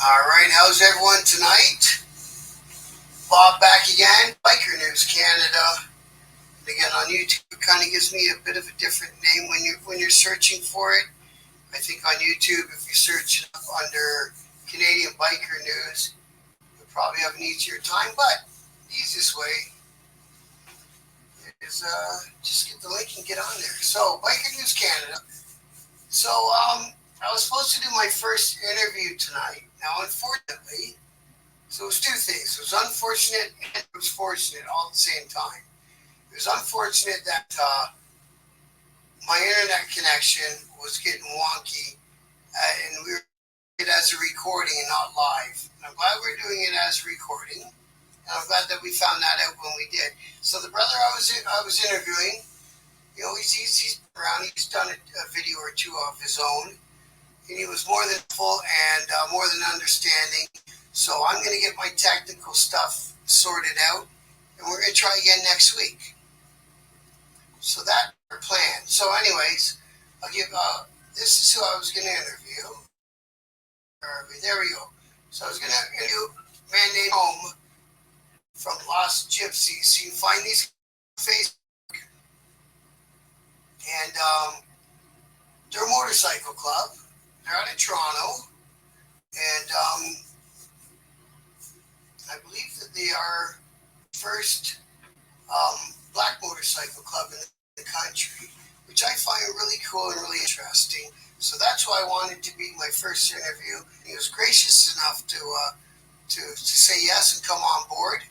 All right, how's everyone tonight? Bob back again. Biker News Canada. And again on YouTube, it kind of gives me a bit of a different name when you're searching for it. I think on YouTube, if you search it up under Canadian Biker News, you'll probably have an easier time. But the easiest way is just get the link and get on there. So Biker News Canada. So I was supposed to do my first interview tonight. Now, unfortunately, so it was two things. It was unfortunate and it was fortunate all at the same time. It was unfortunate that my internet connection was getting wonky, and we were doing it as a recording and not live. And I'm glad we're doing it as a recording, and I'm glad that we found that out when we did. So the brother I was interviewing, he's around. He's done a video or two of his own, and he was more than full and more than understanding. So I'm going to get my technical stuff sorted out, and we're going to try again next week. So that's our plan. So anyways, I'll give, this is who I was going to interview. There we go. So I was going to interview a man named Home from Lost Gypsies. So you can find these on Facebook. And they're a motorcycle club. They're out of Toronto. And I believe that they are first black motorcycle club in the country, which I find really cool and really interesting. So that's why I wanted to be my first interview. He was gracious enough to say yes and come on board.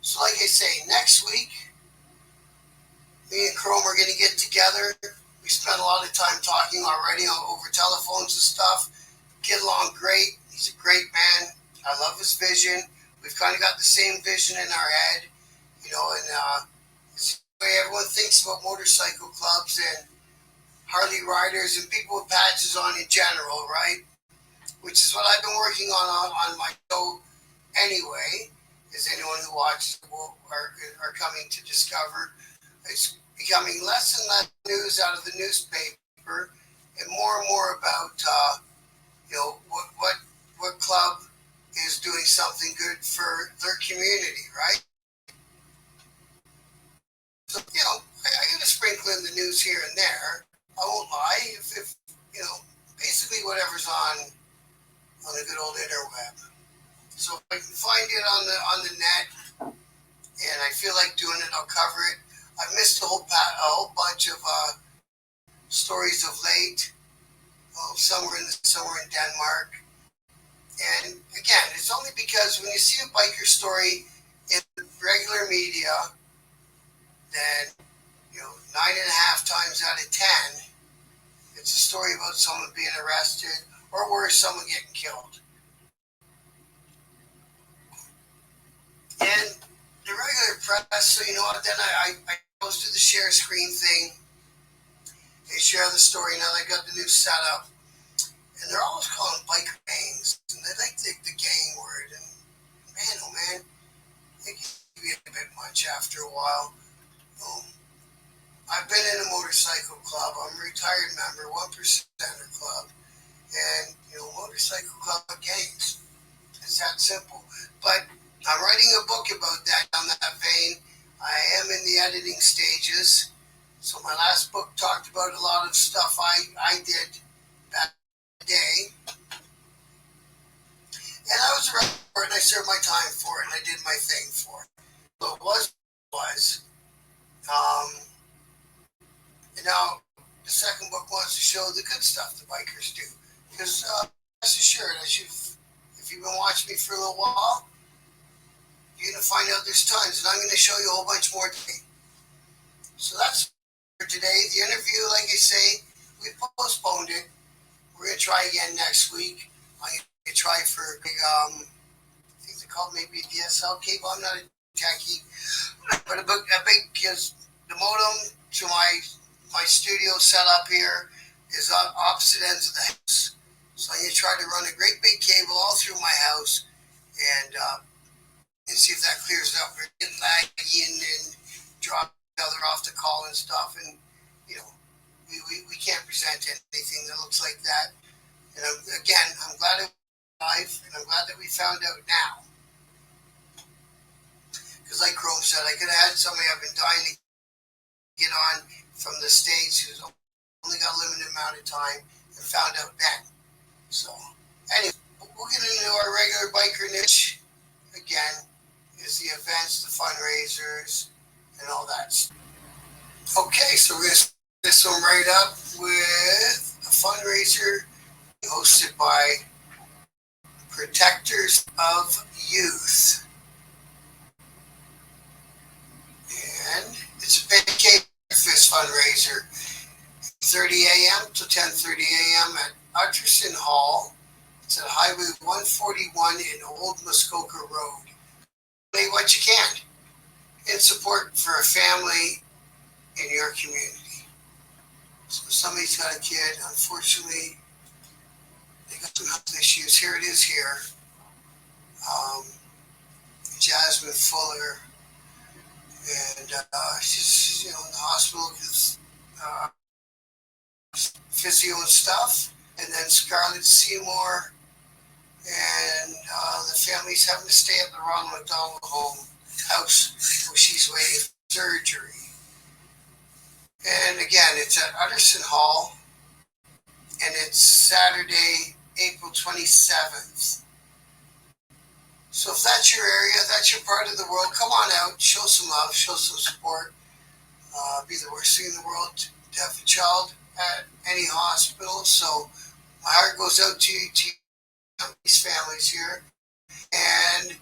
So like I say, next week, me and Chrome are going to get together. We spent a lot of time talking already over telephones and stuff. Get along great. He's a great man. I love his vision. We've kind of got the same vision in our head, and it's the way everyone thinks about motorcycle clubs and Harley riders and people with patches on in general, right? Which is what I've been working on my show anyway, as anyone who watches are coming to discover. It's becoming less and less news out of the newspaper and more about, what club is doing something good for their community, right? So, I get a sprinkle in the news here and there. I won't lie. If basically whatever's on the good old interweb. So if I can find it on the net, and I feel like doing it, I'll cover it. I've missed a whole bunch of stories of late. Somewhere in Denmark. And again, it's only because when you see a biker story in regular media, then 9.5 times out of 10, it's a story about someone being arrested or worse, someone getting killed. And the regular press, so then I goes to the share screen thing. They share the story now. They got the new setup. And they're always calling biker gangs, and they like the gang word. And man, oh man, it can be a bit much after a while. I've been in a motorcycle club. I'm a retired member, 1%er club, and motorcycle club gangs. It's that simple. But I'm writing a book about that on that vein. I am in the editing stages. So my last book talked about a lot of stuff I did back day, and I was around for it, and I served my time for it, and I did my thing for it. So it was, and now the second book wants to show the good stuff the bikers do, because rest assured, if you've been watching me for a little while, you're going to find out there's tons, and I'm going to show you a whole bunch more today. So that's for today. The interview, like I say, we postponed it. We're going to try again next week. I'm going to try for a big, I think they're called maybe a DSL cable. I'm not a techie. But a big, because the modem to my studio setup here is on opposite ends of the house. So I'm going to try to run a great big cable all through my house and see if that clears up. We're getting laggy and drop each other off the call and stuff. And, we can't present anything that looks like that. And again, I'm glad alive, and I'm glad that we found out now. Because like Chrome said, I could have had somebody I've been dying to get on from the States who's only got a limited amount of time and found out then. So, anyway, we'll get into our regular biker niche again. Is the events, the fundraisers, and all that stuff. Okay, so we're going to start this one right up with a fundraiser hosted by Protectors of Youth. And it's a pancake breakfast fundraiser, 30 a.m. to 10:30 a.m. at Utterson Hall. It's at Highway 141 in Old Muskoka Road. Donate what you can in support for a family in your community. So somebody's got a kid, unfortunately, they got some health issues. Here it is here. Jasmine Fuller, and she's in the hospital with physio and stuff. And then Scarlett Seymour, and the family's having to stay at the Ronald McDonald house where she's waiting for surgery. And again, it's at Utterson Hall, and it's Saturday, April 27th. So if that's your area, that's your part of the world, come on out, show some love, show some support. Be the worst thing in the world to have a child at any hospital. So my heart goes out to these families here. And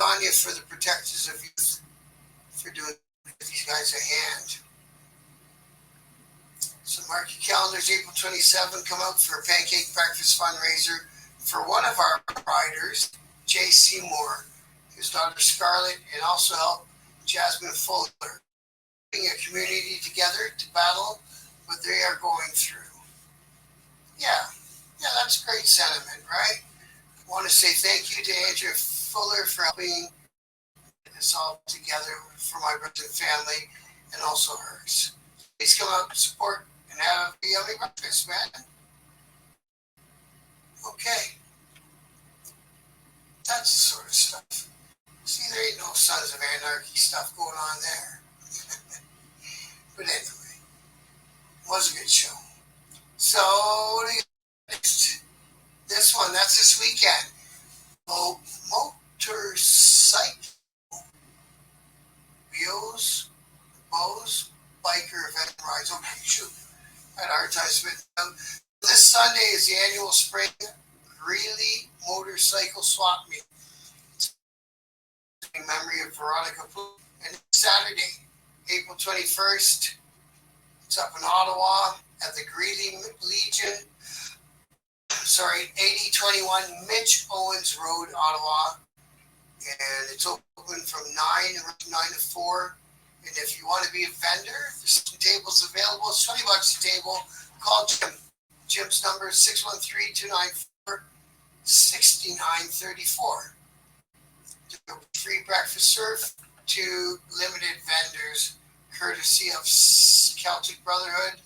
on you for the Protectors of Youth for doing these guys a hand. So mark your calendars, April 27, come out for a pancake breakfast fundraiser for one of our riders, Jay Seymour, his daughter Scarlett, and also help Jasmine Fuller, bring a community together to battle what they are going through. Yeah, that's great sentiment, right? I want to say thank you to Andrea Fuller for helping get this all together for my brother and family, and also hers. Please come out and support and have a yummy breakfast, man. Okay. That's the sort of stuff. See, there ain't no Sons of Anarchy stuff going on there. But anyway, it was a good show. So, what do you next? This one, that's this weekend. Motorcycle Bose biker event rides. Okay, shoot. I had a hard time spitting out. This Sunday is the annual spring Greeley motorcycle swap meet. In memory of Veronica Poole. And Saturday, April 21st, it's up in Ottawa at the Greeley Legion. 8021 Mitch Owens Road, Ottawa. And it's open from 9 to 4. And if you want to be a vendor, there's some tables available. It's $20 a table. Call Jim. Jim's number is 613-294-6934. Free breakfast served to limited vendors, courtesy of Celtic Brotherhood.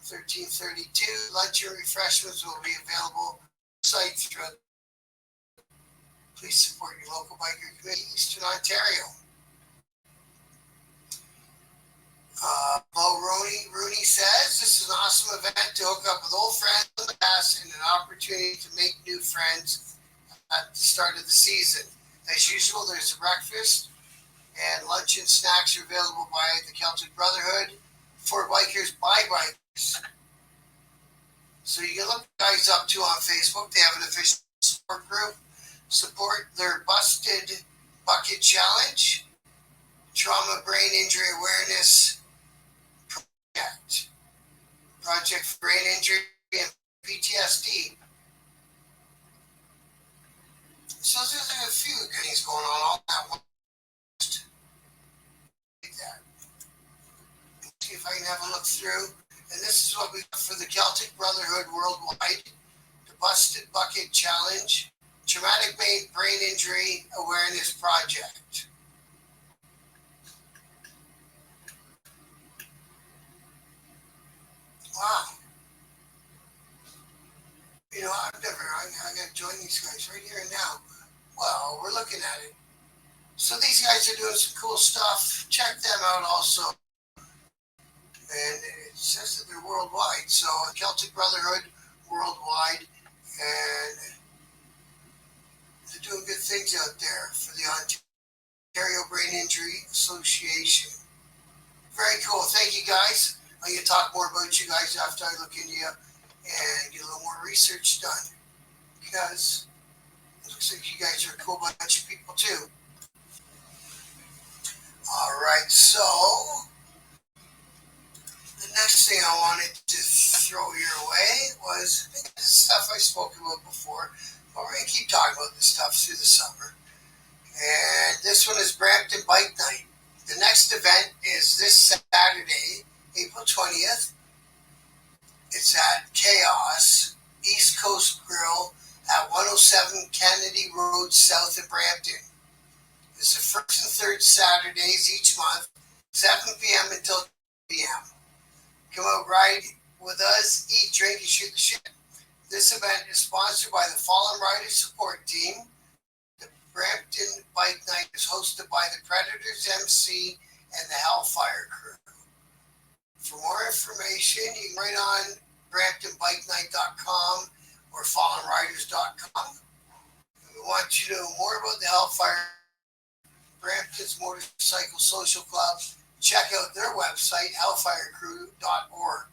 1332. Lunch and refreshments will be available site throughout. Please support your local biker community, Eastern Ontario. Bo Rooney says this is an awesome event to hook up with old friends in the past and an opportunity to make new friends at the start of the season. As usual, there's a breakfast and lunch and snacks are available by the Celtic Brotherhood for bikers by bikers. So you can look guys up to on Facebook. They have an official support group. Support their Busted Bucket Challenge, Trauma Brain Injury Awareness Project for Brain Injury and PTSD. So there's a few things going on all at once. Like that. See if I can have a look through. And this is what we got for the Celtic Brotherhood Worldwide, the Busted Bucket Challenge, Traumatic Brain Injury Awareness Project. Wow. You know, I I got to join these guys right here and now. Well, we're looking at it. So these guys are doing some cool stuff. Check them out also. And it says that they're worldwide. So Celtic Brotherhood worldwide. And they're doing good things out there for the Ontario Brain Injury Association. Very cool. Thank you guys. I'm going to talk more about you guys after I look into you and get a little more research done. Because it looks like you guys are a cool bunch of people too. Alright, so the next thing I wanted to throw your way was this stuff I spoke about before, but we're going to keep talking about this stuff through the summer. And this one is Brampton Bike Night. The next event is this Saturday, April 20th. It's at Chaos East Coast Grill at 107 Kennedy Road South of Brampton. It's the first and third Saturdays each month, 7 p.m. until 2 p.m. Come out, ride with us, eat, drink, and shoot the shit. This event is sponsored by the Fallen Riders Support Team. The Brampton Bike Night is hosted by the Predators MC and the Hellfire Crew. For more information, you can write on BramptonBikeNight.com or FallenRiders.com. We want you to know more about the Hellfire Brampton's Motorcycle Social Club. Check out their website, hellfirecrew.org.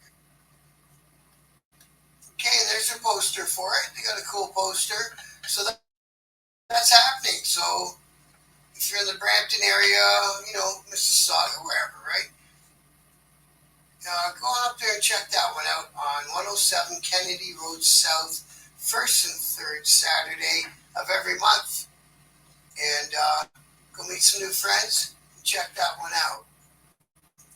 Okay, and there's a poster for it. They got a cool poster. So that's happening. So if you're in the Brampton area, Mississauga, wherever, right? Go on up there and check that one out on 107 Kennedy Road South, first and third Saturday of every month. And go meet some new friends and check that one out.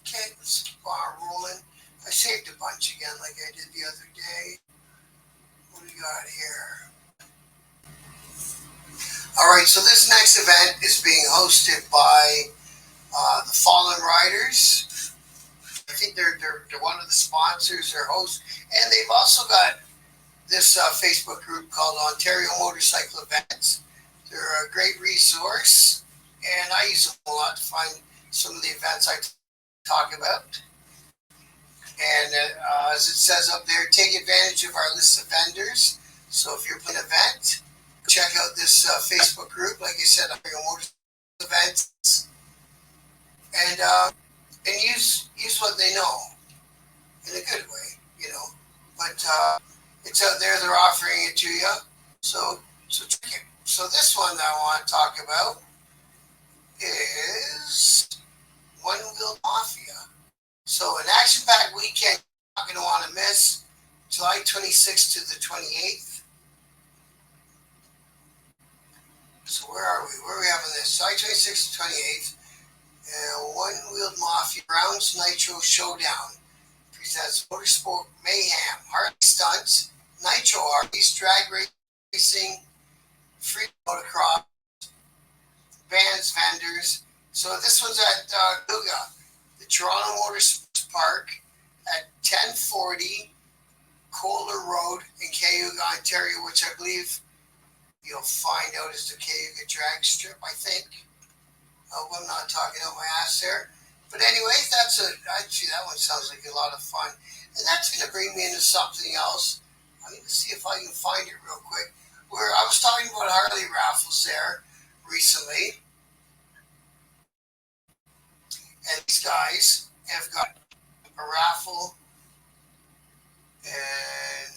Okay, let's keep on rolling. I saved a bunch again like I did the other day. What do we got here? Alright, so this next event is being hosted by the Fallen Riders. I think they're one of the sponsors or hosts. And they've also got this Facebook group called Ontario Motorcycle Events. They're a great resource, and I use them a lot to find some of the events I talk about. And as it says up there, take advantage of our list of vendors. So if you're playing an event, check out this Facebook group. Like I said, Ontario Motorcycle Events. And use what they know in a good way, But it's out there, they're offering it to you. So check it. So this one that I want to talk about is One Wheel Mafia. So an action-packed weekend you're not going to want to miss, July 26th to the 28th. So where are we? Where are we having this? July 26th to 28th. One Wheeled Mafia Browns Nitro Showdown presents Motorsport Mayhem, Harley Stunts, Nitro Harleys, Drag Racing, Free Motocross, Bands, Vendors. So this one's at Cayuga, the Toronto Motorsports Park at 1040 Kohler Road in Cayuga, Ontario, which I believe you'll find out is the Cayuga drag strip, I think. I'm not talking out my ass there. But anyway, actually that one sounds like a lot of fun. And that's going to bring me into something else. I'm going to see if I can find it real quick. Where I was talking about Harley raffles there recently. And these guys have got a raffle. And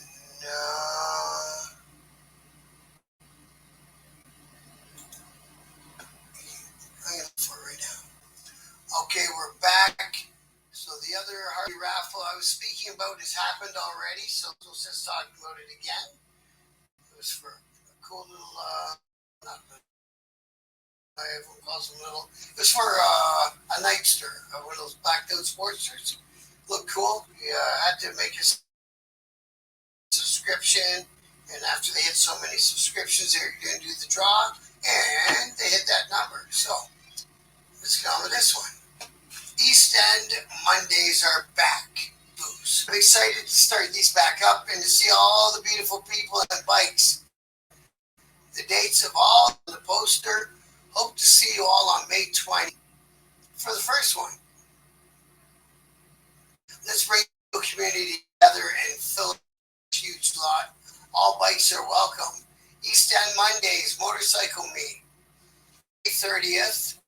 I'm going to look for it right now. Okay, we're back. So the other Harley raffle I was speaking about has happened already, so we'll just talk about it again. It was for a cool little, everyone calls them little. It was for a Nightster, one of those blacked out Sportsters. Looked cool. You had to make a subscription, and after they hit so many subscriptions, they're going to do the draw, and they hit that number. So let's get on with this one. East End Mondays are back. booze. I'm excited to start these back up and to see all the beautiful people and bikes. The dates of all on the poster. Hope to see you all on May 20 for the first one. Let's bring the community together and fill a huge lot. All bikes are welcome. East End Mondays, motorcycle meet. May 30th,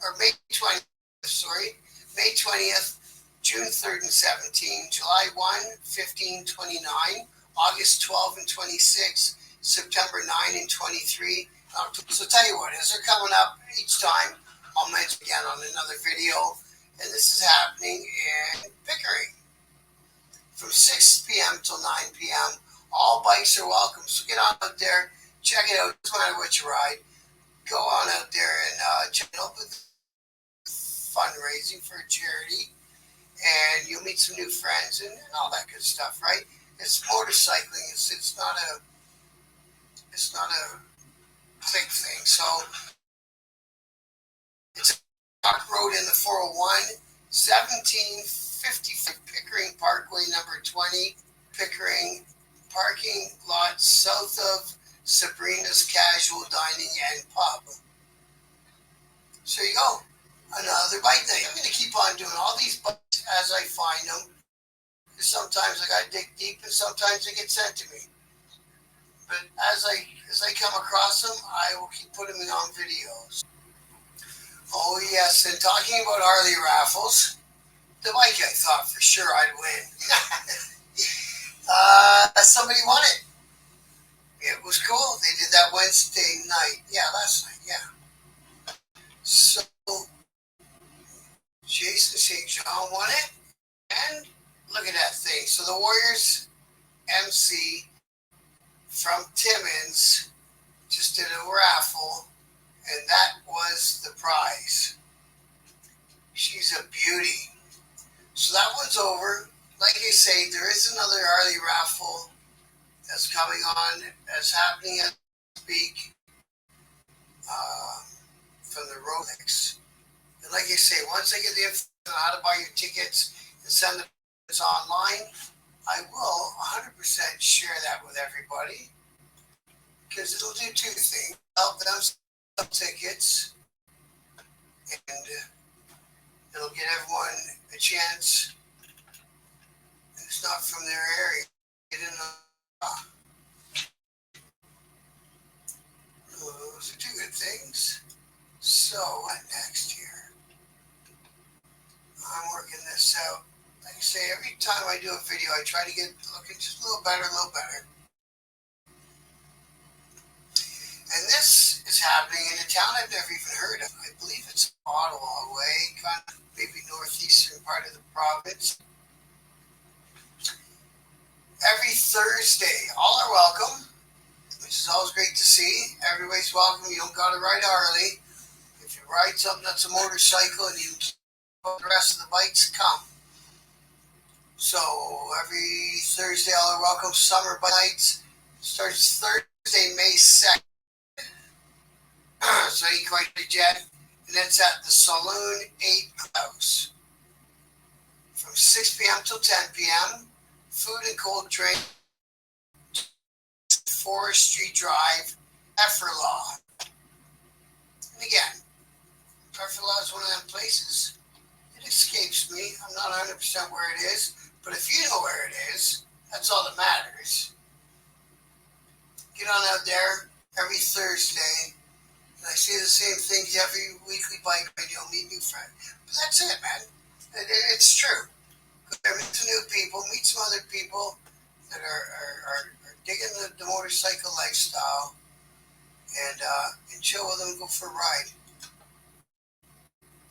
or May 20th, sorry. May 20th, June 3rd and 17th, July 1, 15, 29, August 12 and 26, September 9 and 23. So tell you what, as they're coming up each time, I'll mention again on another video. And this is happening in Pickering from 6 p.m. till 9 p.m. All bikes are welcome. So get on out there, check it out. Doesn't matter what you ride. Go on out there and check it out with fundraising for a charity. And you'll meet some new friends and all that good stuff, right? It's motorcycling. It's not a big thing. So it's Park Road in the 401, 1755 Pickering Parkway, number 20, Pickering, parking lot south of Sabrina's Casual Dining and Pub. So there you go. Another bike day. I'm going to keep on doing all these bikes as I find them. Sometimes I got to dig deep and sometimes they get sent to me. But as I come across them, I will keep putting them on videos. Oh yes, and talking about Harley raffles, the bike I thought for sure I'd win. Somebody won it. It was cool. They did that Wednesday night. Yeah, last night, yeah. So Jason St. John won it. And look at that thing. So the Warriors MC from Timmins just did a raffle, and that was the prize. She's a beauty. So that one's over. Like I say, there is another Harley raffle that's coming on, that's happening as we speak, from the Rolex. And like I say, once I get the info on how to buy your tickets and send them online, I will 100% share that with everybody, because it'll do two things. Help them sell tickets, and it'll get everyone a chance who's not from their area. Get in those are two good things. So what next here? I'm working this out. Like I say, every time I do a video, I try to get looking just a little better. And this is happening in a town I've never even heard of. I believe it's Ottawa way, kind of maybe northeastern part of the province. Every Thursday, all are welcome, which is always great to see. Everybody's welcome. You don't got to ride Harley. If you ride something that's a motorcycle and you keep the rest of the bikes, come. So every Thursday, all are welcome. Summer Bike Nights starts Thursday, May 2nd. So you can quite jet, and it's at the Saloon 8 House from 6 p.m. till 10 p.m. Food and cold drink, Forestry Drive, Efferlaw. And again, Efferlaw is one of them places. It escapes me. I'm not 100% where it is, but if you know where it is, that's all that matters. Get on out there every Thursday. And I say the same things every weekly bike radio, meet new friends. But that's it, man. It's true. Go there, meet some new people, meet some other people that are digging the motorcycle lifestyle, and chill with them and go for a ride.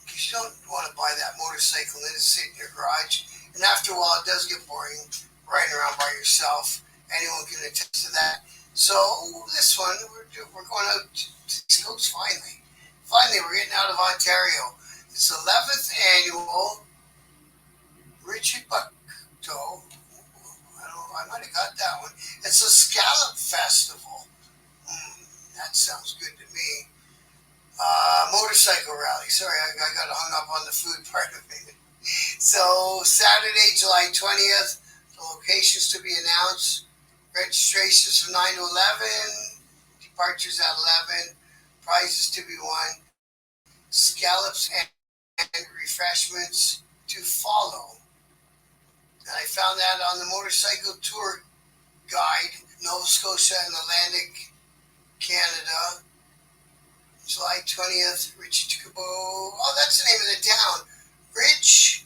Because you don't want to buy that motorcycle and let it sit in your garage. And after a while, it does get boring riding around by yourself. Anyone can attest to that. So this one, we're going out to the East Coast finally. Finally, we're getting out of Ontario. It's 11th annual Richard Bucktoe. I might have got that one. It's a scallop festival. That sounds good to me. Motorcycle rally. Sorry, I got hung up on the food part of it. So Saturday, July 20th, the locations to be announced. Registrations from 9 to 11, departures at 11, prizes to be won, scallops and refreshments to follow. And I found that on the motorcycle tour guide, Nova Scotia and Atlantic Canada, July 20th, Richie Tucabo. Oh, that's the name of the town. Rich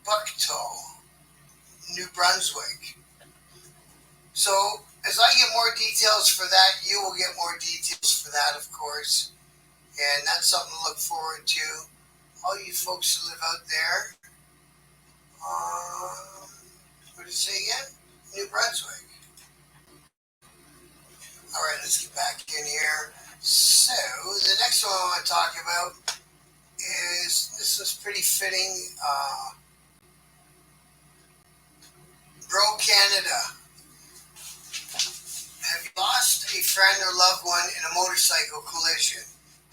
Bucktoe, New Brunswick. So, as I get more details for that, you will get more details for that, of course. And that's something to look forward to. All you folks who live out there. What did it say again? New Brunswick. All right, let's get back in here. So, the next one I want to talk about is, this is pretty fitting, Bro Canada. Have you lost a friend or loved one in a motorcycle collision?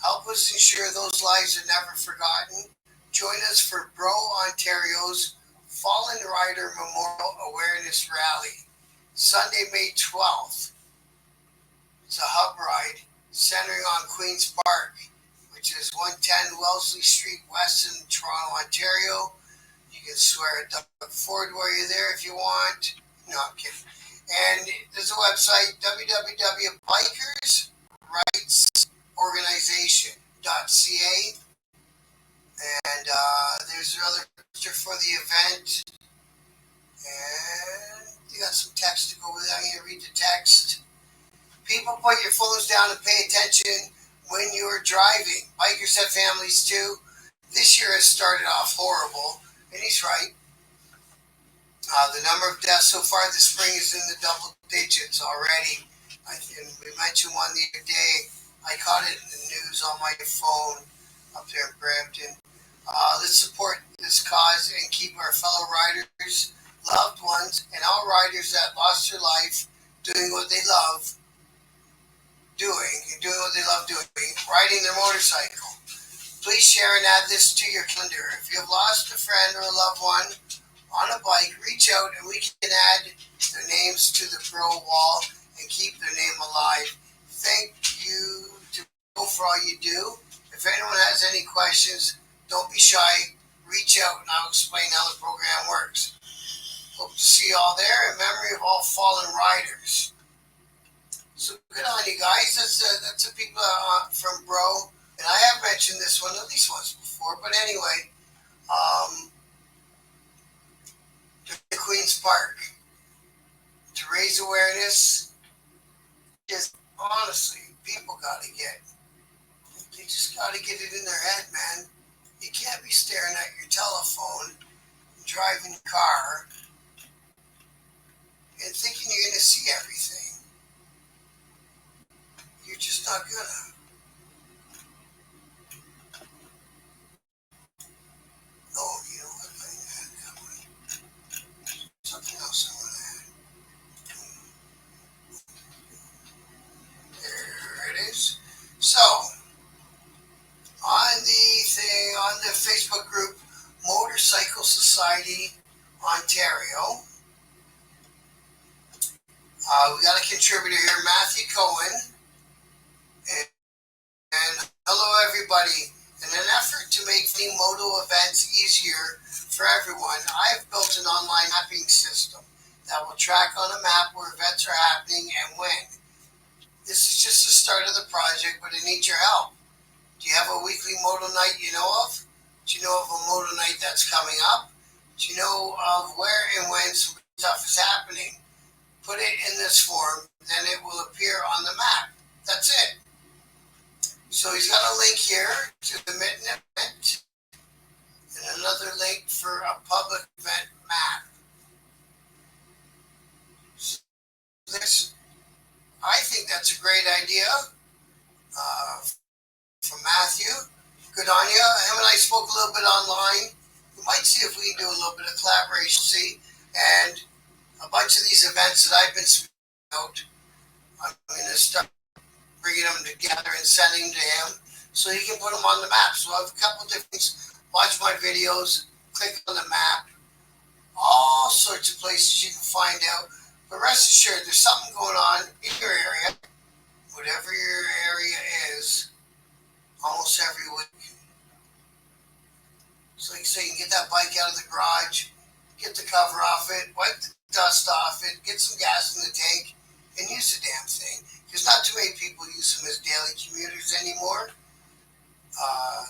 Help us ensure those lives are never forgotten. Join us for Bro Ontario's Fallen Rider Memorial Awareness Rally, Sunday, May 12th. It's a hub ride centering on Queen's Park, which is 110 Wellesley Street West in Toronto, Ontario. You can swear at Doug Ford while you're there if you want. No, I'm kidding. And there's a website, www.bikersrightsorganization.ca. And there's another picture for the event. And you got some text to go with that. I'm going to read the text. People, put your phones down and pay attention when you're driving. Bikers have families too. This year has started off horrible, and he's right. The number of deaths so far this spring is in the double digits already. And we mentioned one the other day. I caught it in the news on my phone up there in Brampton. Let's support this cause and keep our fellow riders, loved ones, and all riders that lost their life doing what they love doing, riding their motorcycle. Please share and add this to your calendar. If you have lost a friend or a loved one on a bike, reach out and we can add their names to the Bro wall and keep their name alive. Thank you to Bro for all you do. If anyone has any questions, don't be shy. Reach out and I'll explain how the program works. Hope to see you all there in memory of all fallen riders. So good on you guys. That's the people from Bro. And I have mentioned this one at least once before. But anyway, the Queen's Park. To raise awareness, just honestly, people they just got to get it in their head, man. You can't be staring at your telephone, driving your car, and thinking you're going to see everything. You're just not gonna. Oh, you know what? I had that one. Something else I want to add. There it is. So, on the Facebook group, Motorcycle Society Ontario, we got a contributor here, Matthew Cohen. And hello, everybody. In an effort to make the moto events easier for everyone, I've built an online mapping system that will track on a map where events are happening and when. This is just the start of the project, but it needs your help. Do you have a weekly moto night you know of? Do you know of a moto night that's coming up? Do you know of where and when some stuff is happening? Put it in this form, then it will appear on the map. That's it. So he's got a link here to the event and another link for a public event map. So I think that's a great idea from Matthew. Good on you. Him and I spoke a little bit online. We might see if we can do a little bit of collaboration. See, and a bunch of these events that I've been speaking out, I'm going to start bringing them together and sending to him so he can put them on the map. So I have a couple different things watch my videos, click on the map, all sorts of places you can find out. But rest assured, there's something going on in your area, whatever your area is, almost every week. So like I say, you can get that bike out of the garage, get the cover off it, wipe the dust off it, get some gas in the tank, and use the damn thing. Because not too many people use them as daily commuters anymore.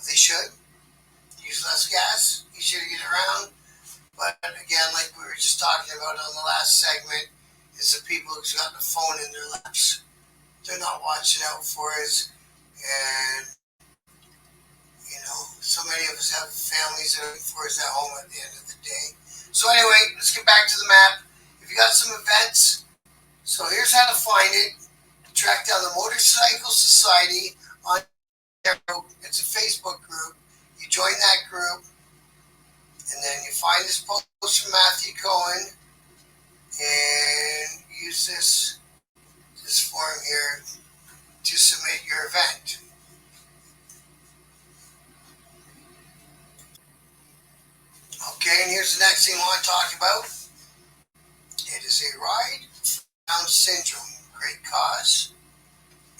They should. Use less gas, easier to get around. But again, like we were just talking about on the last segment, is the people who's got the phone in their laps. They're not watching out for us. And, so many of us have families that are looking for us at home at the end of the day. So anyway, let's get back to the map. If you got some events, so here's how to find it. Track down the Motorcycle Society on it's a Facebook group. You join that group, and then you find this post from Matthew Cohen, and use this form here to submit your event. Okay, and here's the next thing I want to talk about. It is a ride for Down syndrome. Great cause.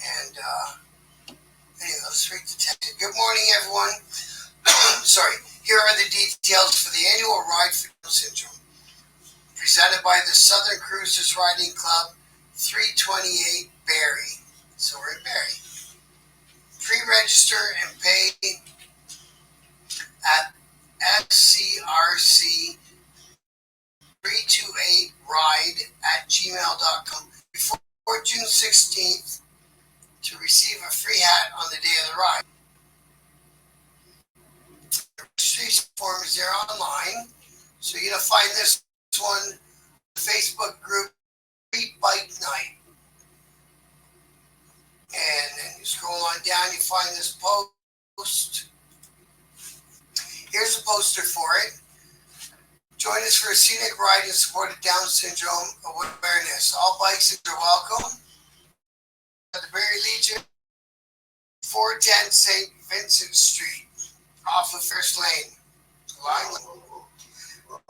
And anyway, let's read the text. Good morning, everyone. Sorry. Here are the details for the annual Ride for Down syndrome, presented by the Southern Cruisers Riding Club, 328 Barrie. So we're in Barrie. Pre-register and pay at SCRC 328ride@gmail.com before June 16th to receive a free hat on the day of the ride. The registration form is there online, so you're going to find this one, the Facebook group, Free Bike Night. And then you scroll on down, you find this post. Here's a poster for it. Join us for a scenic ride in support of Down syndrome awareness. All bikes are welcome. At the Barrie Legion, 410 St. Vincent Street, off of First Lane.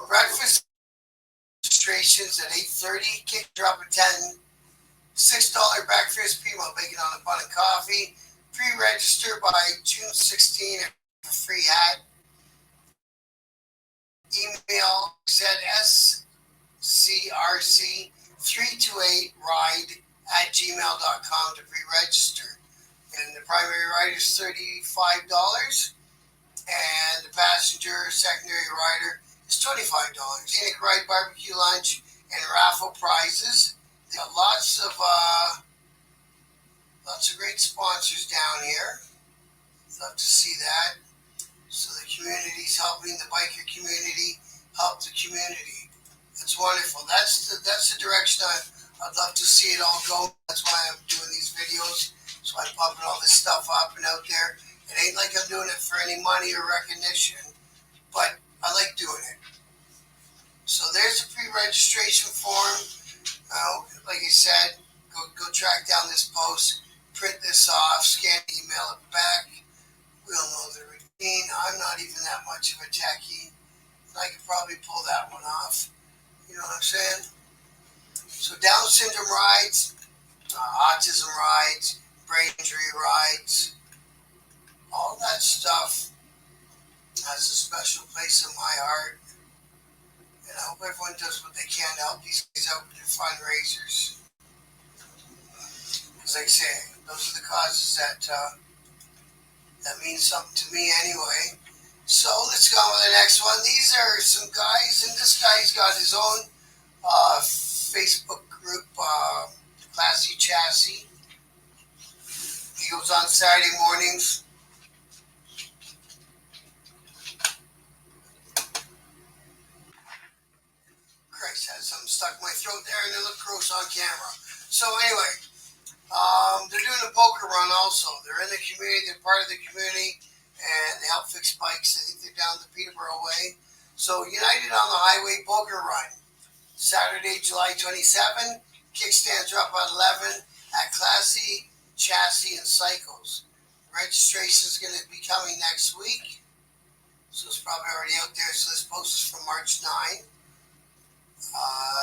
Breakfast registrations at 8:30. Kick drop at 10. $6 breakfast, peanut bacon on a bun and coffee. Pre-register by June 16 for free hat. Email ZSCRC328ride@gmail.com to pre-register. And the primary rider is $35, and the passenger secondary rider is $25. Scenic ride, barbecue lunch, and raffle prizes. They got lots of great sponsors down here. Love to see that. So the community's helping the biker community help the community. That's wonderful. That's the direction I'd love to see it all go. That's why I'm doing these videos. So I'm pumping all this stuff up and out there. It ain't like I'm doing it for any money or recognition, but I like doing it. So there's a pre-registration form. Like I said, go track down this post, print this off, scan it, email it back. We all know the routine. I'm not even that much of a techie. I could probably pull that one off. You know what I'm saying? So Down syndrome rides, autism rides, brain injury rides, all that stuff has a special place in my heart. And I hope everyone does what they can to help these guys out with their fundraisers. Because like I say, those are the causes that mean something to me anyway. So let's go on with the next one. These are some guys, and this guy's got his own Facebook group, Classy Chassis. He goes on Saturday mornings. Christ, I had something stuck in my throat there and it looked gross on camera. So anyway, they're doing a poker run also. They're in the community, they're part of the community, and they help fix bikes. I think they're down the Peterborough way. So United on the Highway Poker Run, Saturday, July 27. Kickstands are up at 11 at Classy Chassis and Cycles. Registration is going to be coming next week. So it's probably already out there. So this post is from March 9.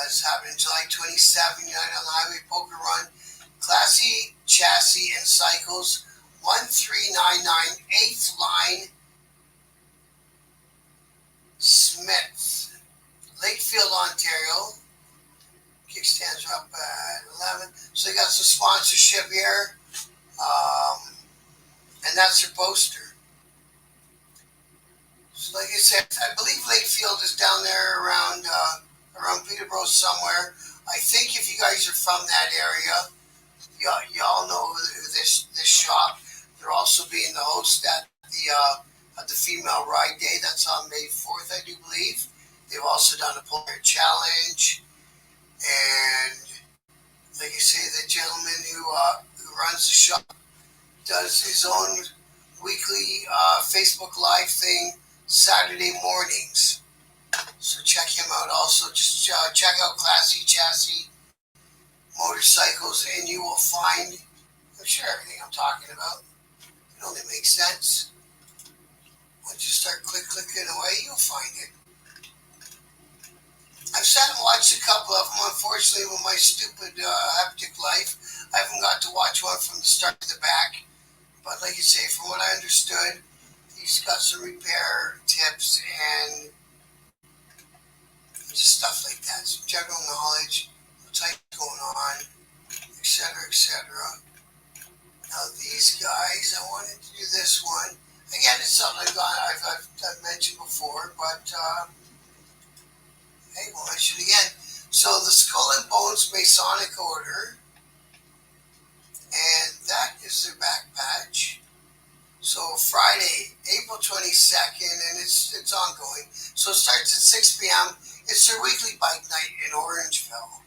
It's happening July 27, United on the Highway Poker Run. Classy Chassis and Cycles, 1399 8th Line, Smith, Lakefield, Ontario. Kickstands are up at 11. So they got some sponsorship here. And that's their poster. So like I said, I believe Lakefield is down there around Peterborough somewhere. I think if you guys are from that area, y'all know this shop. They're also being the host at the Female Ride Day. That's on May 4th, I do believe. They've also done a polar challenge. And like I say, the gentleman who runs the shop does his own weekly Facebook Live thing Saturday mornings. So check him out also. Just check out Classy Chassis Motorcycles and you will find, I'm sure, everything I'm talking about. It only makes sense. Once you start clicking away, you'll find it. I've sat and watched a couple of them. Unfortunately, with my stupid hectic life, I haven't got to watch one from the start to the back. But like you say, from what I understood, he's got some repair tips and just stuff like that. Some general knowledge, what type going on, etc., etc. Now these guys, I wanted to do this one. Again, it's something I've mentioned before, but hey, we'll mention it again. So the Skull and Bones Masonic Order, and that is their back patch. So Friday, April 22nd, and it's ongoing. So it starts at 6 p.m. It's their weekly bike night in Orangeville.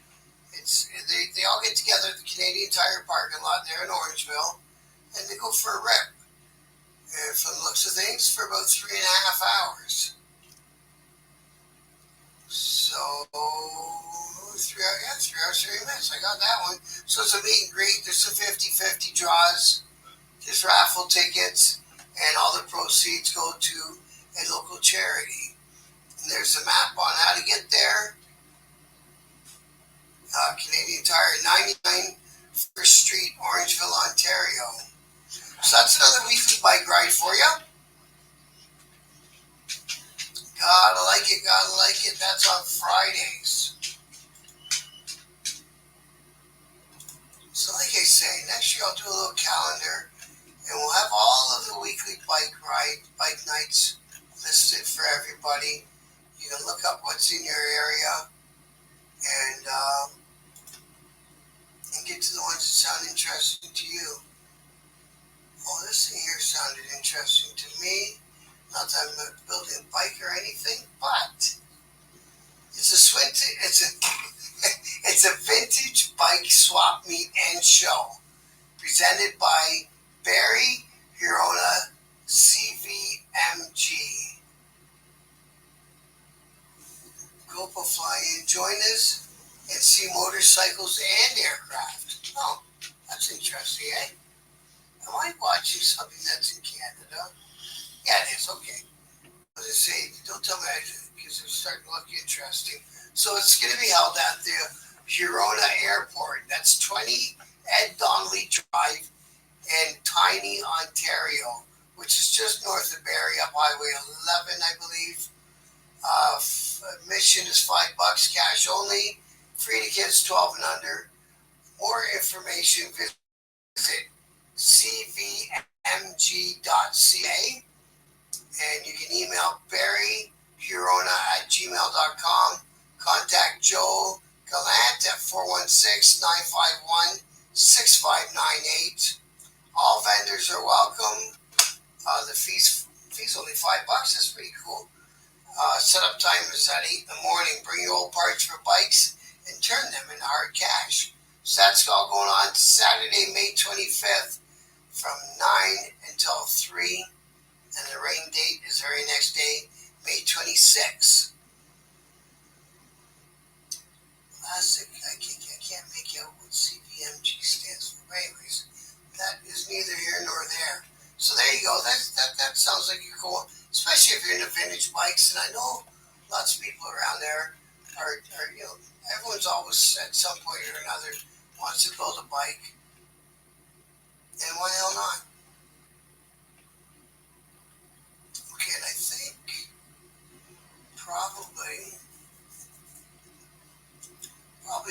They all get together at the Canadian Tire parking lot there in Orangeville, and they go for a rip. And from the looks of things, for about 3.5 hours. So 3 hours, 30 minutes. I got that one. So it's a meet and greet. There's some 50-50 draws. There's raffle tickets, and all the proceeds go to a local charity. And there's a map on how to get there. Canadian Tire, 99 First Street, Orangeville, Ontario. So that's another weekly bike ride for you. Gotta like it. That's on Fridays. So like I say, next year I'll do a little calendar. And we'll have all of the weekly bike nights listed for everybody. You can look up what's in your area and get to the ones that sound interesting to you. Oh, this thing here sounded interesting to me. Not that I'm building a bike or anything, but it's a vintage bike swap meet and show presented by Barry Hirona CVMG. Go fly in, join us, and see motorcycles and aircraft. Oh, that's interesting, eh? Am I watching something that's in Canada? Yeah, it is, okay. As I say, don't tell me because it's starting to look interesting. So it's going to be held at the Hirona Airport. That's 20 Ed Donnelly Drive in Tiny, Ontario, which is just north of Barrie, up Highway 11, I believe. Admission is $5, cash only. Free to kids 12 and under. More information, visit cvmg.ca. And you can email barryhirona@gmail.com. Contact Joe Gallant at 416-951-6598. All vendors are welcome. The fee's only $5. That's pretty cool. Setup time is at 8 in the morning. Bring your old parts for bikes and turn them into hard cash. So that's all going on Saturday, May 25th from 9 until 3. And the rain date is the very next day, May 26th. Classic, I can't make out what CVMG stands for. But anyways, that is neither here nor there. So there you go. That sounds like a cool, especially if you're into and I know lots of people around there are everyone's always at some point or another wants to build a bike, and why the hell not? Okay, and I think probably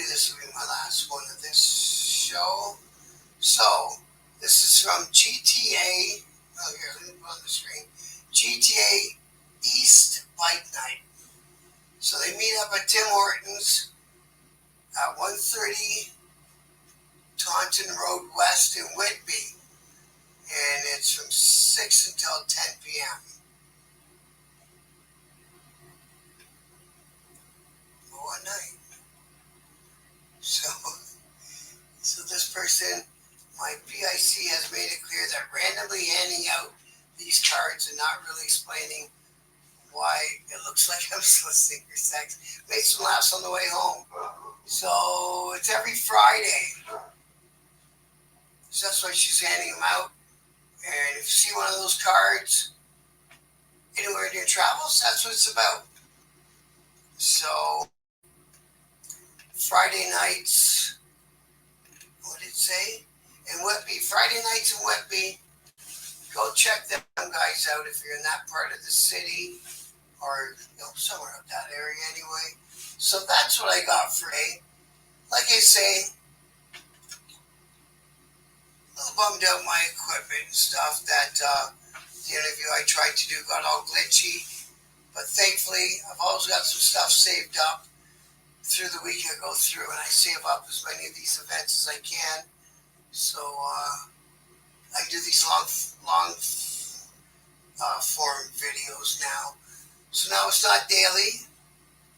this will be my last one of this show. So this is from GTA. Oh, here, let me put on the screen. GTA East Bike Night. So they meet up at Tim Hortons at 130 Taunton Road West in Whitby, and it's from 6 until 10 p.m. One night. So this person, my PIC, has made it clear that randomly handing out these cards and not really explaining why it looks like I'm soliciting for sex makes them laugh on the way home. So it's every Friday. So that's why she's handing them out. And if you see one of those cards anywhere in your travels, that's what it's about. So Friday nights, what did it say? In Whitby, Friday nights in Whitby, go check them guys out if you're in that part of the city or somewhere up that area anyway. So that's what I got for today. Like I say, a little bummed out my equipment and stuff that the interview I tried to do got all glitchy. But thankfully, I've always got some stuff saved up through the week. I go through and I save up as many of these events as I can. So I do these long form videos now. So now it's not daily.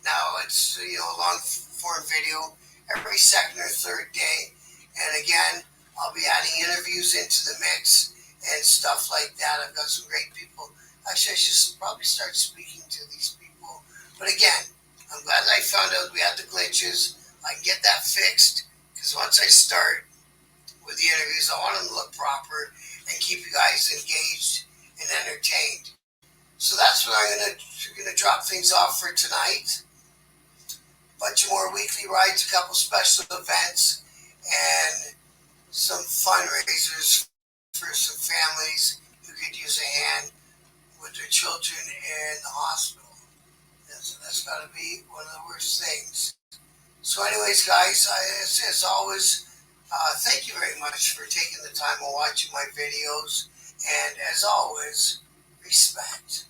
Now it's a long form video every second or third day. And again, I'll be adding interviews into the mix and stuff like that. I've got some great people. Actually, I should probably start speaking to these people. But again, I'm glad I found out we had the glitches. I can get that fixed because once I start with the interviews, I want them to look proper and keep you guys engaged and entertained. So that's what I'm gonna drop things off for tonight. Bunch of more weekly rides, a couple special events, and some fundraisers for some families who could use a hand with their children in the hospital. That's got to be one of the worst things. So anyways, guys, as always, thank you very much for taking the time and watching my videos. And as always, respect.